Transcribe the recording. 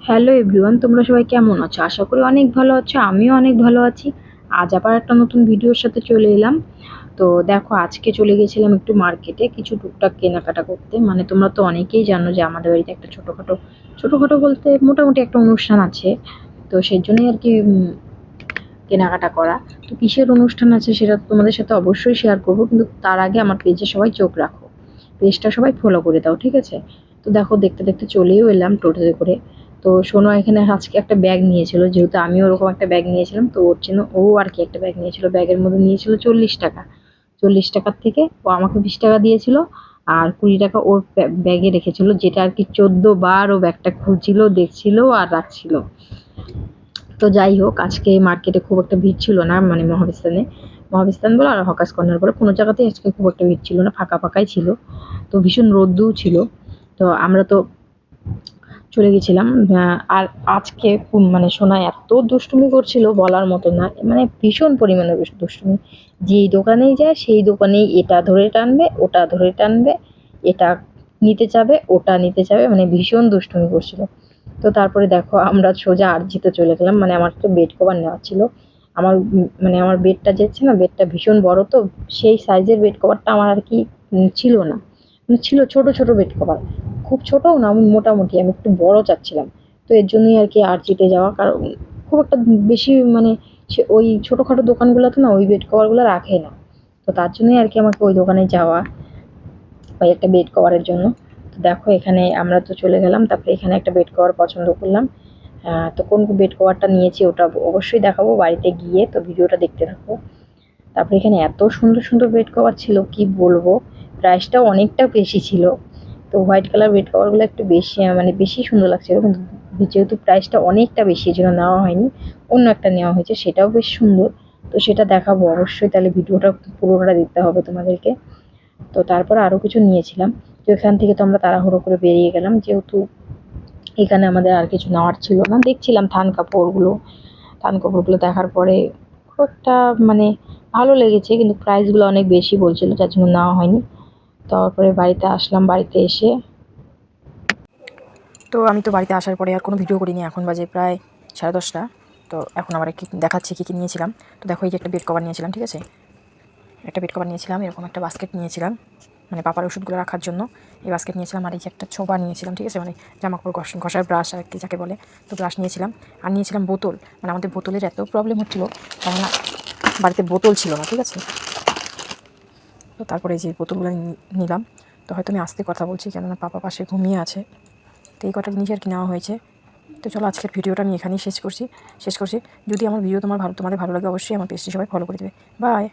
Hello everyone, তোমরা সবাই কেমন আছো? আশা করি অনেক ভালো আছো। আমিও অনেক ভালো আছি। আজ আবার একটা নতুন ভিডিওর সাথে চলে এলাম। তো দেখো, আজকে চলে গেছিলাম একটু মার্কেটে কিছু টুকটাক কেনাকাটা করতে। মানে তোমরা তো অনেকেই জানো যে আমাদের বাড়িতে একটা ছোটোখাটো ছোটোখাটো বলতে মোটামুটি একটা অনুষ্ঠান আছে। তো সেই জন্যই আর কি কেনাকাটা করা। তো কিসের অনুষ্ঠান আছে সেটা তোমাদের সাথে অবশ্যই শেয়ার করবো, কিন্তু তার আগে আমার পেজে সবাই চোখ রাখো, পেজটা সবাই ফলো করে দাও, ঠিক আছে? তো দেখো, দেখতে দেখতে চলেও এলাম টোটোতে করে। তো শোনো, এখানে আজকে একটা ব্যাগ নিয়েছিল, যেহেতু আমিও ওরকম একটা ব্যাগ নিয়েছিলাম, তো ওর জন্য ও আর কি একটা ব্যাগ নিয়েছিল। ব্যাগের মধ্যে নিয়েছিল 40 টাকা। 40 টাকার থেকে ও আমাকে 20 টাকা দিয়েছিল, আর 20 টাকা ওর ব্যাগে রেখেছিল, যেটা আর কি 14 বার ও ব্যাগটা খুঁজছিল, দেখছিল আর রাখছিল। তো যাই হোক, আজকে মার্কেটে খুব একটা ভিড় ছিল না, মানে মহাবিস্তান বলো আর হকার্স কর্নার বলো, কোনো জায়গাতেই আজকে খুব একটা ভিড় ছিল না, ফাঁকা ফাঁকাই ছিল। তো ভীষণ রোদ্দুও ছিল। তো আমরা তো চলে গেছিলাম। আর আজকে মানে সোনা এত দুষ্টুমি করছিল বলার মতো না, মানে ভীষণ পরিমাণে দুষ্টুমি। যেই দোকানেই যায় সেই দোকানেই এটা ধরে টানবে, ওটা ধরে টানবে, এটা নিতে চাবে, ওটা নিতে চাবে, মানে ভীষণ দুষ্টুমি করছিল। তো তারপরে দেখো, আমরা সোজা আরজিতে চলে গেলাম। মানে আমার তো বেড কভার নেওয়া ছিল। আমার মানে আমার বেডটা যেছে না, বেডটা ভীষণ বড়, তো সেই সাইজের বেড কভারটা আমার আর কি ছিল না। মানে ছিল ছোট ছোট বেড কভার, খুব ছোটও না, আমি মোটামুটি আমি একটু বড় চাচ্ছিলাম। তো এর জন্যই আর কি আরজিতে যাওয়া, কারণ খুব একটা বেশি মানে ওই ছোটোখাটো দোকানগুলোতে না ওই বেড কভারগুলো রাখে না। তো তার জন্যই আর কি আমাকে ওই দোকানে যাওয়া, ওই একটা বেড কভারের জন্য। তো দেখো, এখানে আমরা তো চলে গেলাম, তারপরে এখানে একটা বেড কভার পছন্দ করলাম। তো কোন বেড কভারটা নিয়েছি ওটা অবশ্যই দেখাবো বাড়িতে গিয়ে, তো ভিডিওটা দেখতে থাকো। তারপরে এখানে এত সুন্দর সুন্দর বেড কভার ছিল, কি বলবো, প্রাইসটাও অনেকটা বেশি ছিল। তো হোয়াইট কালার বেড কভারগুলো একটু বেশি মানে বেশি সুন্দর লাগছিল, কিন্তু যেহেতু প্রাইসটা অনেকটা বেশি এই জন্য নেওয়া হয়নি, অন্য একটা নেওয়া হয়েছে, সেটাও বেশ সুন্দর। তো সেটা দেখাবো অবশ্যই, তাহলে ভিডিওটা পুরোটা দেখতে হবে তোমাদেরকে। তো তারপরে আরও কিছু নিয়েছিলাম। তো এখান থেকে তো আমরা তাড়াহুড়ো করে বেরিয়ে গেলাম, যেহেতু এখানে আমাদের আর কিছু নেওয়ার ছিল না। দেখছিলাম থান কাপড়গুলো দেখার পরে খুব একটা মানে ভালো লেগেছে, কিন্তু প্রাইসগুলো অনেক বেশি বলছিল, যার জন্য নেওয়া হয়নি। তারপরে বাড়িতে আসলাম, বাড়িতে এসে তো আমি তো বাড়িতে আসার পরে আর কোনো ভিডিও করিনি। এখন বাজে প্রায় 10:30। তো এখন আবার কি দেখাচ্ছি কী কী নিয়েছিলাম। তো দেখো, এই যে একটা বেড কভার নিয়েছিলাম, ঠিক আছে? একটা বেড কভার নিয়েছিলাম, এরকম একটা বাস্কেট নিয়েছিলাম মানে পাপার ওষুধগুলো রাখার জন্য। এই বাস্কেট নিয়েছিলাম, আর এই যে একটা ছোবা নিয়েছিলাম, ঠিক আছে? মানে জামাকাপড় ঘষার ব্রাশ আর কি যাকে বলে, তো ব্রাশ নিয়েছিলাম। আর নিয়েছিলাম বোতল। মানে আমাদের বোতলের এত প্রবলেম হচ্ছিলো, কেননা বাড়িতে বোতল ছিল না, ঠিক আছে? তো তারপরে এই যে বোতলগুলো নিলাম। তো হয়তো আমি আস্তে কথা বলছি, কেননা পাপা পাশে ঘুমিয়ে আছে। তো এই কটা জিনিস আর কি নেওয়া হয়েছে। তো চলো, আজকের ভিডিওটা আমি এখানেই শেষ করছি। যদি আমার ভিডিও তোমাদের ভালো লাগে, অবশ্যই আমার পেজটি সবাই ফলো করে দেবে। বাই।